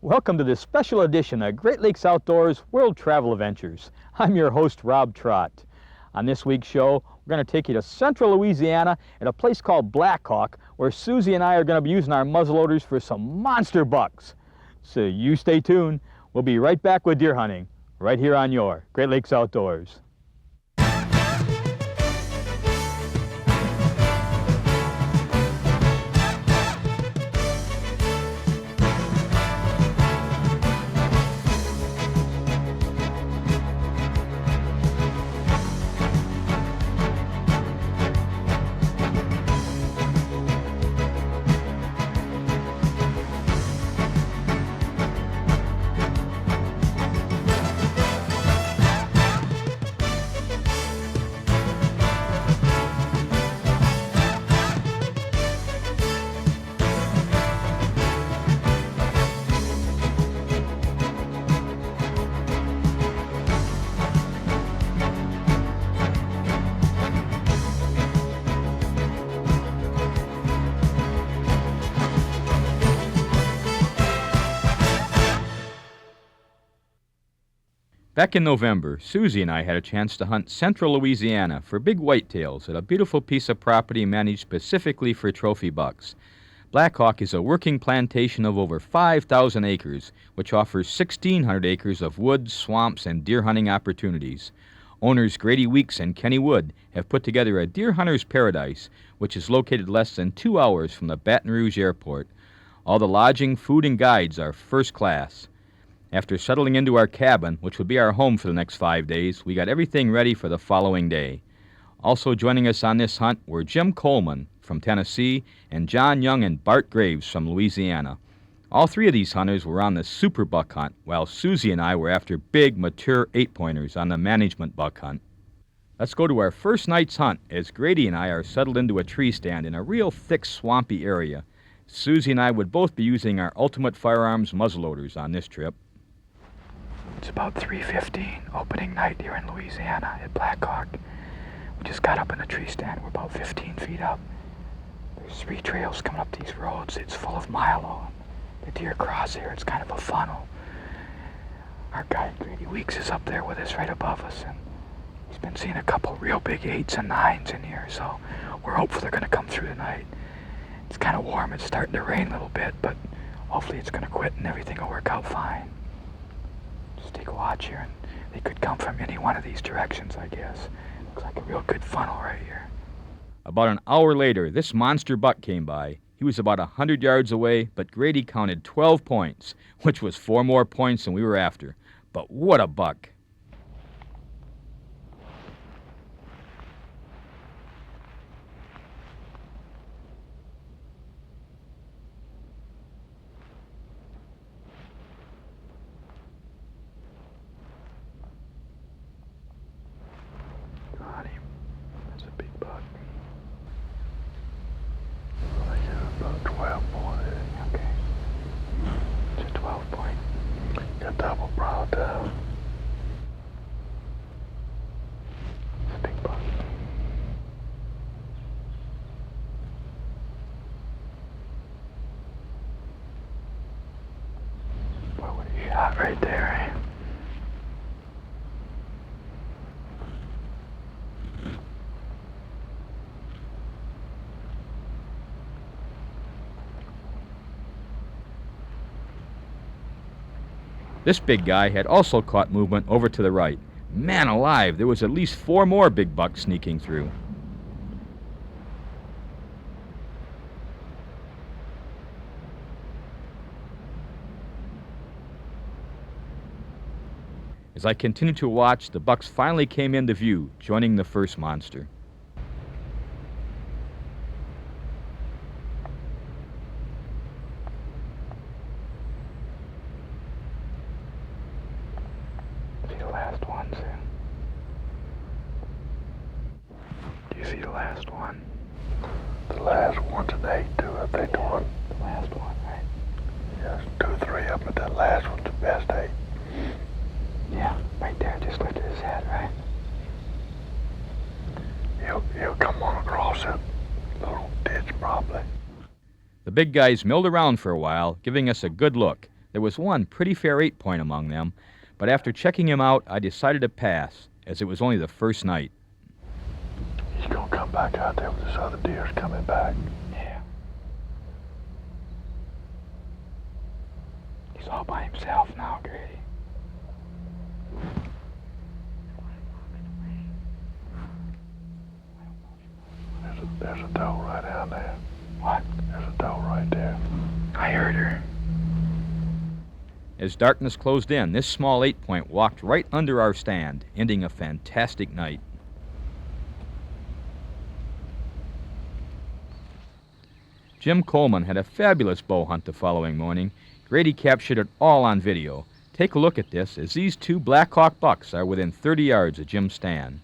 Welcome to this special edition of Great Lakes Outdoors World Travel Adventures. I'm your host, Rob Trott. On this week's show, we're going to take you to central Louisiana at a place called Black Hawk, where Susie and I are going to be using our muzzleloaders for some monster bucks. So you stay tuned. We'll be right back with deer hunting, right here on your Great Lakes Outdoors. Back in November, Susie and I had a chance to hunt central Louisiana for big whitetails at a beautiful piece of property managed specifically for trophy bucks. Black Hawk is a working plantation of over 5,000 acres, which offers 1,600 acres of woods, swamps, and deer hunting opportunities. Owners Grady Weeks and Kenny Wood have put together a deer hunter's paradise, which is located less than 2 hours from the Baton Rouge airport. All the lodging, food, and guides are first class. After settling into our cabin, which would be our home for the next 5 days, we got everything ready for the following day. Also joining us on this hunt were Jim Coleman from Tennessee and John Young and Bart Graves from Louisiana. All three of these hunters were on the super buck hunt, while Susie and I were after big, mature 8-pointers on the management buck hunt. Let's go to our first night's hunt as Grady and I are settled into a tree stand in a real thick, swampy area. Susie and I would both be using our Ultimate Firearms muzzleloaders on this trip. It's about 3:15, opening night here in Louisiana at Black Hawk. We just got up in a tree stand. We're about 15 feet up. There's 3 trails coming up these roads. It's full of milo. The deer cross here. It's kind of a funnel. Our guide, Grady Weeks, is up there with us right above us, and he's been seeing a couple real big 8s and 9s in here, so we're hopeful they're going to come through tonight. It's kind of warm. It's starting to rain a little bit, but hopefully it's going to quit and everything will work out fine. Just take a watch here, and they could come from any one of these directions, I guess. Looks like a real good funnel right here. About an hour later, this monster buck came by. He was about 100 yards away, but Grady counted 12 points, which was 4 more points than we were after. But what a buck! Right there. This big guy had also caught movement over to the right. Man alive, there was at least 4 more big bucks sneaking through. As I continued to watch, the bucks finally came into view, joining the first monster. See the last one, Sam? Do you see the last one? The last one's an 8 too, I think the one. The last one, right? Yes, 2 or 3 up, but that last one's the best 8. Yeah, right there, just lifted his head, right? He'll come on across that little ditch probably. The big guys milled around for a while, giving us a good look. There was one pretty fair 8-point among them, but after checking him out, I decided to pass, as it was only the first night. He's gonna come back out there with this other deer's coming back. Yeah. He's all by himself now, Grady. There's a doe right down there. What? There's a doe right there. I heard her. As darkness closed in, this small 8-point walked right under our stand, ending a fantastic night. Jim Coleman had a fabulous bow hunt the following morning. Grady captured it all on video. Take a look at this as these 2 Black Hawk bucks are within 30 yards of Jim's stand.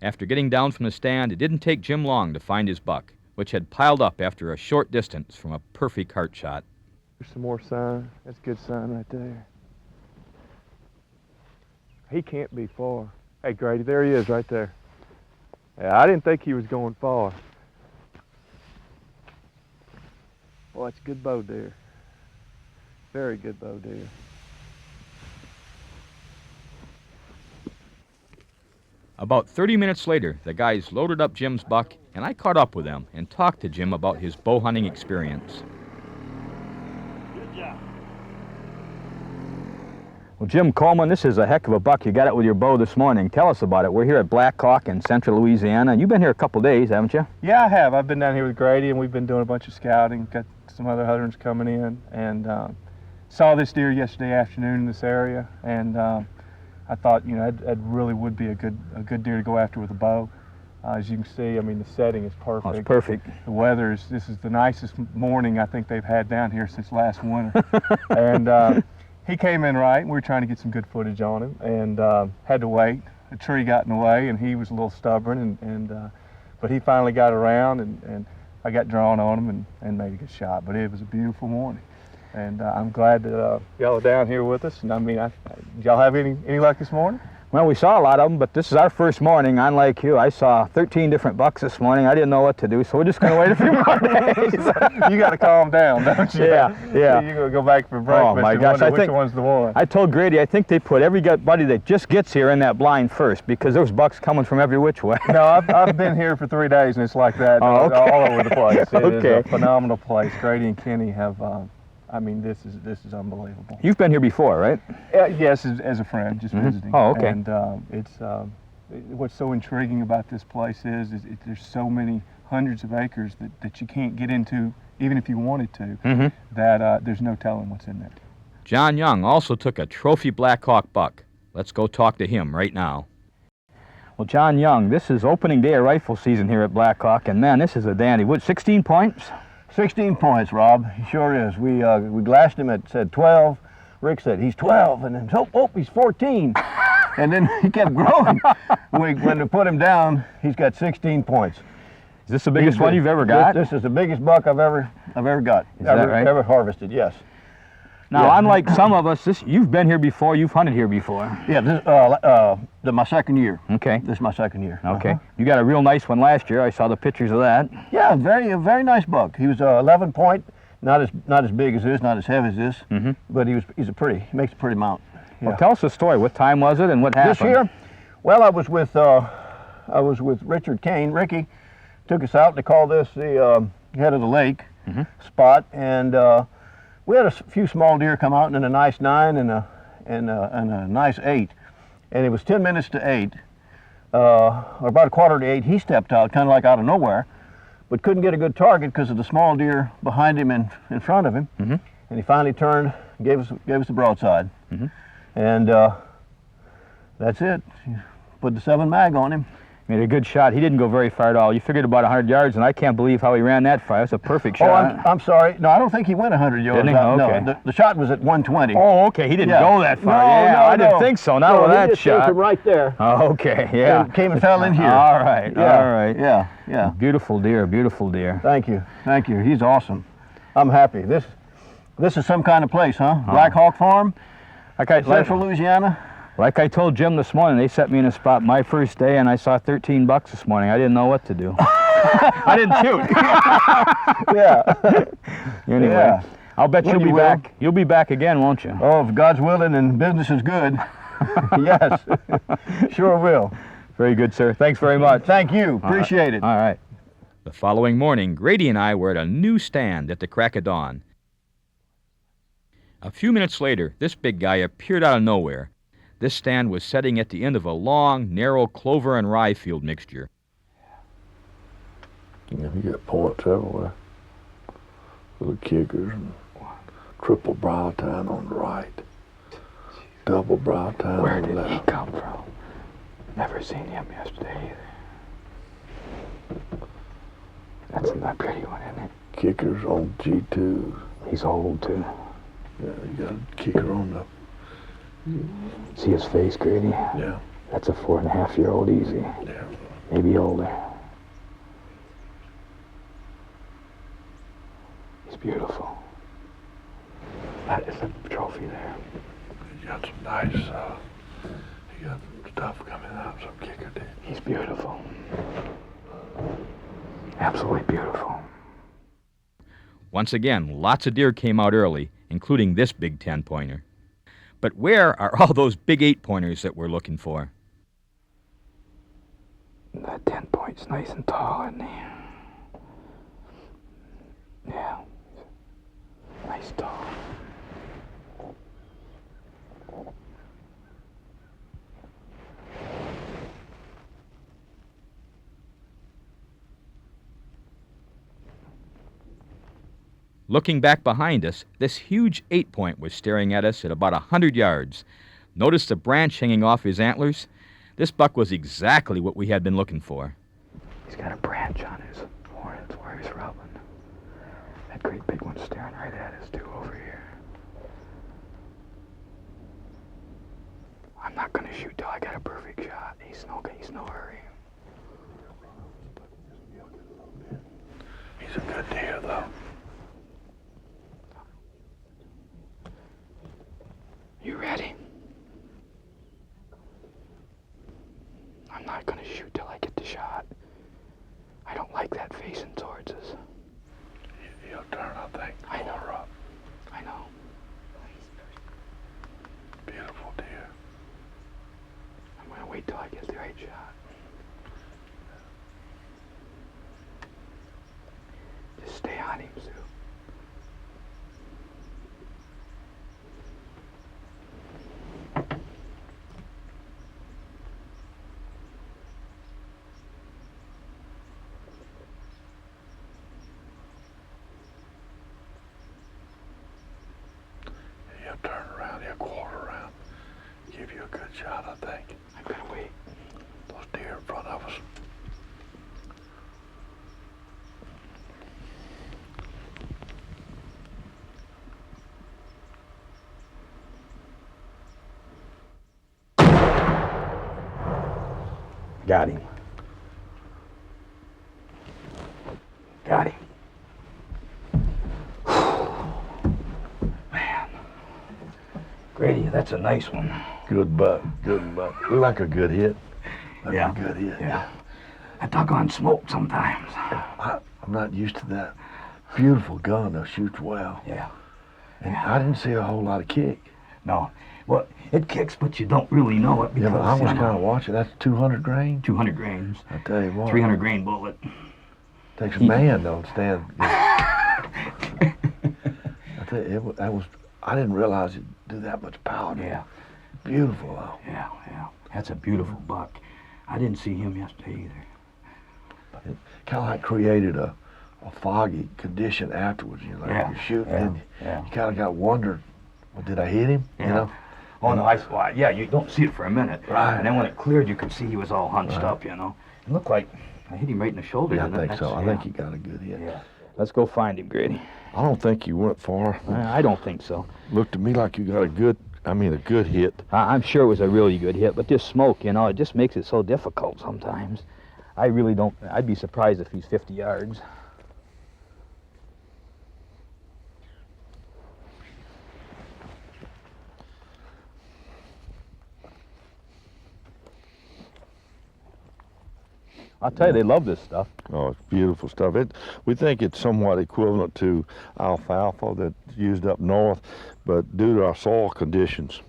After getting down from the stand, it didn't take Jim long to find his buck, which had piled up after a short distance from a perfect cart shot. There's some more sign. That's a good sign right there. He can't be far. Hey, Grady, there he is right there. Yeah, I didn't think he was going far. Well, that's a good bow deer. Very good bow deer. About 30 minutes later, the guys loaded up Jim's buck, and I caught up with him and talked to Jim about his bow hunting experience. Good job. Well, Jim Coleman, this is a heck of a buck. You got it with your bow this morning. Tell us about it. We're here at Black Hawk in central Louisiana, and you've been here a couple days, haven't you? Yeah, I have. I've been down here with Grady, and we've been doing a bunch of scouting. Got some other hunters coming in, and saw this deer yesterday afternoon in this area, and I thought, you know, it really would be a good deer to go after with a bow. As you can see, I mean, the setting is perfect. Oh, it's perfect. The weather is, this is the nicest morning I think they've had down here since last winter. And he came in right, and we were trying to get some good footage on him, and had to wait. A tree got in the way, and he was a little stubborn, but he finally got around, and I got drawn on him and made a good shot. But it was a beautiful morning. And I'm glad that y'all are down here with us. And I mean, did y'all have any luck this morning? Well, we saw a lot of them, but this is our first morning. Unlike you, I saw 13 different bucks this morning. I didn't know what to do, so we're just going to wait a few more days. You got to calm down, don't you? Yeah. You're going to go back for breakfast. Oh, my and gosh. wonder which one's the one. I told Grady, I think they put everybody that just gets here in that blind first, because there's bucks coming from every which way. No, I've been here for 3 days, and it's like that Oh, okay. all over the place. It Okay. is a phenomenal place. Grady and Kenny have... I mean, this is unbelievable. You've been here before, right? Yes, as a friend, just visiting. Oh, okay. And what's so intriguing about this place is there's so many hundreds of acres that you can't get into, even if you wanted to, that there's no telling what's in there. John Young also took a trophy Black Hawk buck. Let's go talk to him right now. Well, John Young, this is opening day of rifle season here at Black Hawk, and man, this is a dandy. What, 16 points? 16 points, Rob. He sure is. We glassed him at, said 12. Rick said, he's 12. And then, oh, he's 14. And then he kept growing. When we put him down, he's got 16 points. Is this the biggest one you've ever got? This is the biggest buck I've ever got. Is that right? Ever harvested, yes. Now, Yeah. unlike some of us, you've been here before, you've hunted here before. Yeah, this my second year. Okay. This is my second year. Okay. You got a real nice one last year. I saw the pictures of that. Yeah, very nice buck. He was 11 point, Not as big as this, not as heavy as this, but he makes a pretty mount. Yeah. Well, tell us the story. What time was it and what happened? This year, well, I was with Richard Kane. Ricky took us out. They call this the head of the lake spot, and we had a few small deer come out, and a nice 9 and a nice 8, and it was 10 minutes to 8, or about a quarter to 8. He stepped out, kind of like out of nowhere, but couldn't get a good target because of the small deer behind him and in front of him. And he finally turned, gave us the broadside, and that's it. Put the 7 mag on him. Made a good shot. He didn't go very far at all. You figured about 100 yards, and I can't believe how he ran that far. That's a perfect shot. Oh, I'm sorry. No, I don't think he went 100 yards. Didn't he? Okay. No, the shot was at 120. Oh, okay. He didn't go that far. No, I didn't think so. Not with that shot. Right there. Oh, okay. Yeah. And came and fell in here. All right. Yeah. All right. Yeah. Beautiful deer. Beautiful deer. Thank you. He's awesome. I'm happy. This is some kind of place, huh? Black Hawk Farm, Central Louisiana. Like I told Jim this morning, they set me in a spot my first day, and I saw 13 bucks this morning. I didn't know what to do. I didn't shoot. Anyway, Yeah. I'll bet you'll be back. You'll be back again, won't you? Oh, if God's willing and business is good. Yes, sure will. Very good, sir. Thanks very much. Thank you. Appreciate it. All right. The following morning, Grady and I were at a new stand at the crack of dawn. A few minutes later, this big guy appeared out of nowhere. This stand was setting at the end of a long, narrow clover and rye field mixture. You get points everywhere. Little kickers and triple brow tine on the right. Double brow tine Where on the did left. he come from? Never seen him yesterday either. That's a pretty one, isn't it? Kickers on G2. He's old too. Yeah, you got a kicker on the... See his face, Grady? Yeah. That's a 4.5-year-old easy. Yeah. Maybe older. He's beautiful. That is a trophy there. You got some nice, you got some stuff coming out, some kicker did. He's beautiful. Absolutely beautiful. Once again, lots of deer came out early, including this big 10-pointer. But where are all those big 8-pointers that we're looking for? That 10 point's nice and tall, isn't he? Yeah. Nice tall. Looking back behind us, this huge 8-point was staring at us at about 100 yards. Notice the branch hanging off his antlers? This buck was exactly what we had been looking for. He's got a branch on his horns where he's rubbing. That great big one's staring right at us, too, over here. I'm not gonna shoot till I get a perfect shot. He's no hurry. He's a good deer, though. You ready? I'm not gonna shoot till I get the shot. I don't like that facing towards us. He'll turn, I think. I know. Or up. I know. Beautiful deer. I'm gonna wait till I get the right shot. Just stay on him, Sue. He'll turn around, he'll quarter around. Give you a good shot, I think. I'm gonna wait. Those deer in front of us. Got him. Got him. Man. Grady, that's a nice one. Good buck, good buck. We like a good hit. Like Yeah. a good hit. Yeah. That doggone smoke sometimes. I'm not used to that. Beautiful gun, though. Shoots well. Yeah. And I didn't see a whole lot of kick. No. Well, it kicks, but you don't really know it because Yeah, but I was kind of watching. That's 200 grain. 200 grains. I tell you what. 300 grain bullet. Takes a man, though, to stand. I tell you, I didn't realize it'd do that much power. Yeah. Beautiful, though. Yeah, yeah. That's a beautiful buck. I didn't see him yesterday either. It kind of like created a foggy condition afterwards. You know, Yeah, you're shooting, yeah, and yeah. you kind of got wondered, well, did I hit him? Yeah. You know? Oh no, yeah, you don't see it for a minute. Right. And then when it cleared, you could see he was all hunched up, you know. It looked like I hit him right in the shoulder. Yeah, I didn't it? think so. That's- I think he got a good hit. Yeah. Let's go find him, Grady. I don't think you went far. I don't think so. Looked to me like you got a good hit. I'm sure it was a really good hit, but this smoke, you know, it just makes it so difficult sometimes. I really don't, I'd be surprised if he's 50 yards. I'll tell you, they love this stuff. Oh, it's beautiful stuff. We think it's somewhat equivalent to alfalfa that's used up north, but due to our soil conditions,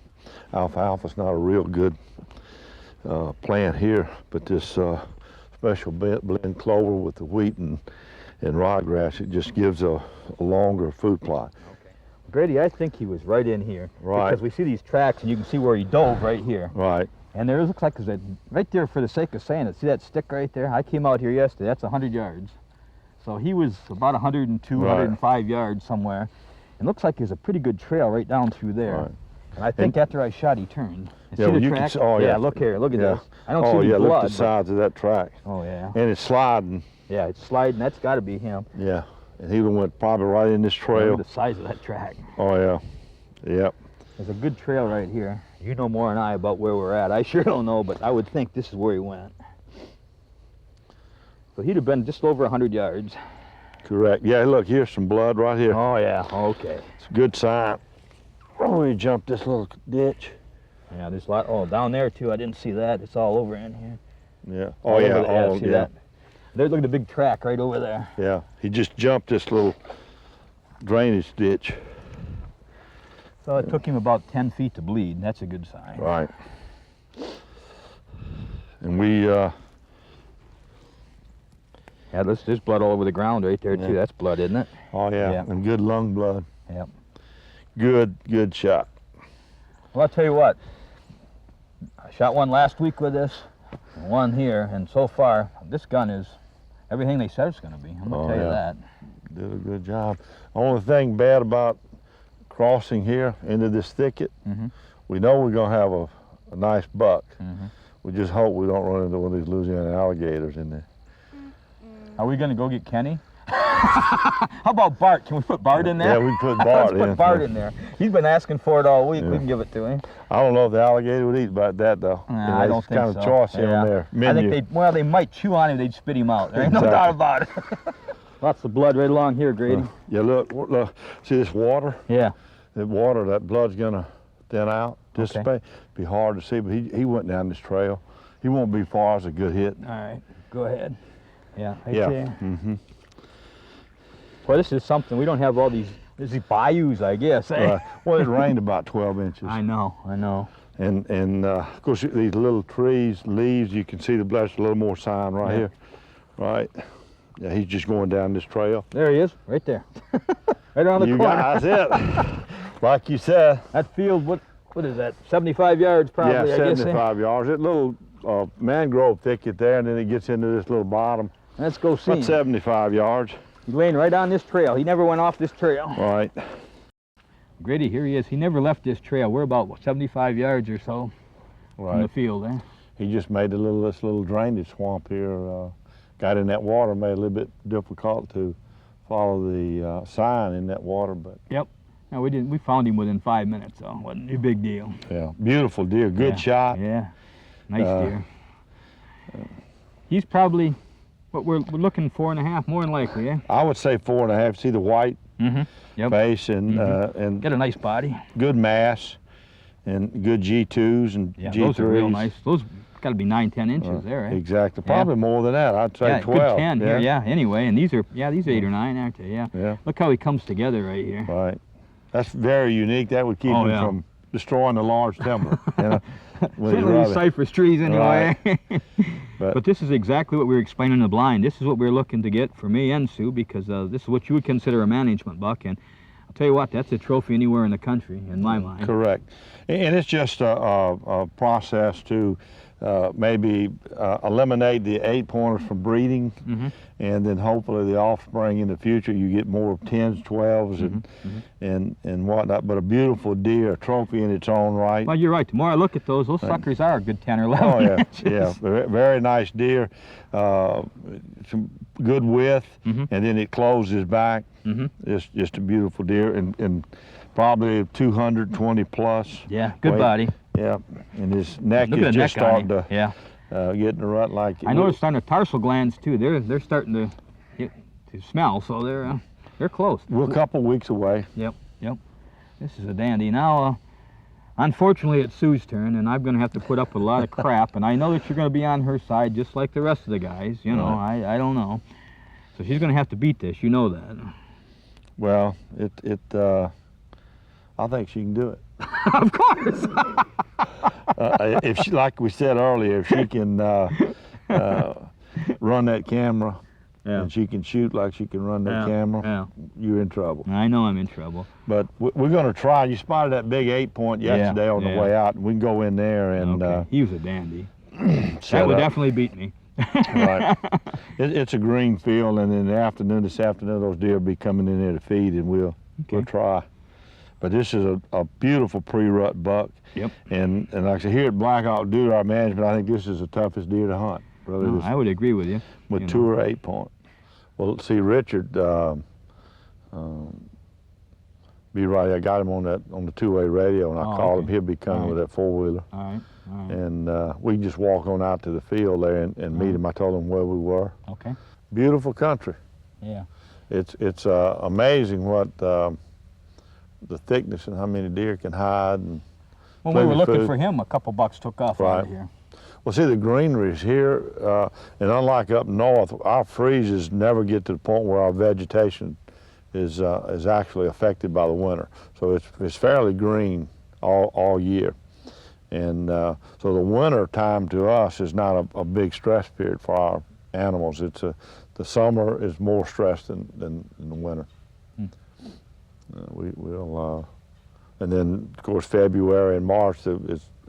alfalfa's not a real good plant here, but this special blend clover with the wheat and ryegrass, it just gives a longer food plot. Grady, I think he was right in here. Right. Because we see these tracks, and you can see where he dove right here. Right. And there looks like there's a, right there, for the sake of saying it, see that stick right there? I came out here yesterday, that's 100 yards. So he was about 102, Right. 105 yards somewhere. It looks like there's a pretty good trail right down through there. Right. And I think after I shot, he turned. Yeah, See well, the you track? can oh, yeah. Look here, look at Yeah. this. I don't Oh, see any yeah, blood. look at the but- sides of that track. Oh, yeah. And it's sliding. Yeah, it's sliding, that's got to be him. Yeah. And he went probably right in this trail. Look at the size of that track. Oh, yeah. Yep. There's a good trail right here. You know more than I about where we're at. I sure don't know, but I would think this is where he went. So he'd have been just over 100 yards. Correct. Yeah, look, here's some blood right here. Oh, yeah, okay. It's a good sign. Oh, we jumped this little ditch. Yeah, there's a lot. Oh, down there, too. I didn't see that. It's all over in here. Yeah. All Oh, over yeah. there. Oh, See yeah. that? There, look at the big track right over there. Yeah. He just jumped this little drainage ditch. So it took him about 10 feet to bleed. That's a good sign. Right. And we, Yeah, there's blood all over the ground right there, Yeah. too. That's blood, isn't it? oh, yeah. Yeah. And good lung blood. Yep. Good shot. Well, I'll tell you what. I shot one last week with this, and one here, and so far, this gun is everything they said it's going to be. I'm going to Oh, tell you yeah. that. Did a good job. Only thing bad about crossing here into this thicket, Mhm. we know we're going to have a nice buck. Mhm. We just hope we don't run into one of these Louisiana alligators in there. Are we going to go get Kenny? How about Bart? Can we put Bart in there? Yeah, we put Bart Let's in. put Bart in there. He's been asking for it all week. Yeah. We can give it to him. I don't know if the alligator would eat about that, though. Nah, I don't think kind so. of choice here Yeah. on their I menu. think they might chew on him. They'd spit him out. There ain't no Exactly. doubt about it. Lots of blood right along here, Grady. Yeah, look, see this water? Yeah. That water, that blood's gonna thin out, dissipate. Be hard to see, but he went down this trail. He won't be far. It's a good hit. All right. Go ahead. Yeah. Right Yeah. there. Mm-hmm. Well, this is something. We don't have all these bayous, I guess. Eh? Well, it rained about 12 inches. I know. And of course, these little trees, leaves, you can see the blood. A little more sign right Yeah. here. Right. Yeah, he's just going down this trail. There he is, right there. Right around the You corner. guys, it. Like you said. That field, what is that? 75 yards probably, Yeah, I guess. 75 yards. That little mangrove thicket there, and then it gets into this little bottom. Let's go see About him. 75 yards. He's laying right on this trail. He never went off this trail. Right. Grady, here he is. He never left this trail. We're about 75 yards or so from the Right. field there. He just made this little drainage swamp here. Got in that water, made it a little bit difficult to follow the sign in that water, but No, we didn't. We found him within 5 minutes, so it wasn't a big deal. yeah, beautiful deer, good Yeah, shot. Yeah, nice Uh, deer. He's probably what we're looking 4.5, more than likely, eh? I would say 4.5. See the white Mm-hmm. Yep. face and Got a nice body. good mass and good G2s and Yeah, G3s. those are real nice. Those got to be 9, 10 inches there, right? Exactly. Yeah. Probably more than that. I'd say Yeah, 12. good 10 here, yeah. Anyway, and these are 8 or 9, aren't they? Yeah. Yeah. Look how he comes together right here. Right. That's very unique. That would keep Oh, him yeah. from destroying the large timber. You know, when he's Certainly these rubbing. cypress trees anyway. But- But this is exactly what we were explaining in the blind. This is what we're looking to get for me and Sue, because this is what you would consider a management buck. And I'll tell you what, that's a trophy anywhere in the country, in my mind. Correct. And it's just a process to maybe eliminate the 8-pointers from breeding, and then hopefully the offspring in the future you get more 10s, 12s, and whatnot. But a beautiful deer, a trophy in its own right. Well, you're right. The more I look at those suckers are a good 10 or 11 Oh yeah, inches. yeah, very nice deer, some good width, and then it closes back. Just a beautiful deer, and probably 220 plus. Yeah, good weight. body. Yeah, and his neck Look at is the just neck on starting him. to Yeah. get in the rut like. I noticed on the tarsal glands too. They're starting to smell, so they're close. We're a couple weeks away. Yep. This is a dandy. Now, unfortunately, it's Sue's turn, and I'm going to have to put up with a lot of crap. And I know that you're going to be on her side, just like the rest of the guys. You know, I don't know. So she's going to have to beat this. You know that. Well, I think she can do it. Of course. If she, like we said earlier, if she can run that camera, and she can shoot like she can run that camera, you're in trouble. I know I'm in trouble. But we're going to try. You spotted that big 8-point yesterday on the way out, and we can go in there and He was a dandy. set That would up. definitely beat me. Right. It's a green field, and in the afternoon, this afternoon, those deer will be coming in there to feed, and we'll try. But this is a beautiful pre-rut buck. Yep. And like I said, here at Blackhawk, due to our management, I think this is the toughest deer to hunt. Really, No, I would agree with you. with you 2 or 8-point. Well, let's see, Richard, be right. I got him on the 2-way radio, and I called him. He'll be coming with that 4-wheeler. All right. And we can just walk on out to the field there and meet him. I told him where we were. Okay. Beautiful country. Yeah. It's amazing what the thickness and how many deer can hide. And When we plenty were of looking food. for him, a couple bucks took off out of here. Well, see, the greenery is here, and unlike up north, our freezes never get to the point where our vegetation is actually affected by the winter. So it's fairly green all year. And so the winter time to us is not a big stress period for our animals. The summer is more stress than the winter. And then of course February and March,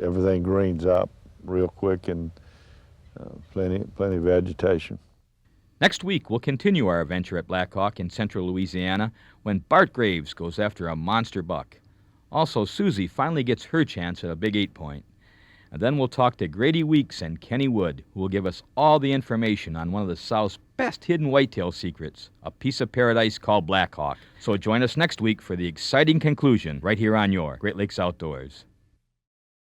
everything greens up real quick, and plenty of vegetation. Next week, we'll continue our adventure at Black Hawk in central Louisiana when Bart Graves goes after a monster buck. Also, Susie finally gets her chance at a big 8-point. And then we'll talk to Grady Weeks and Kenny Wood, who will give us all the information on one of the South's best hidden whitetail secrets, a piece of paradise called Black Hawk. So join us next week for the exciting conclusion right here on your Great Lakes Outdoors.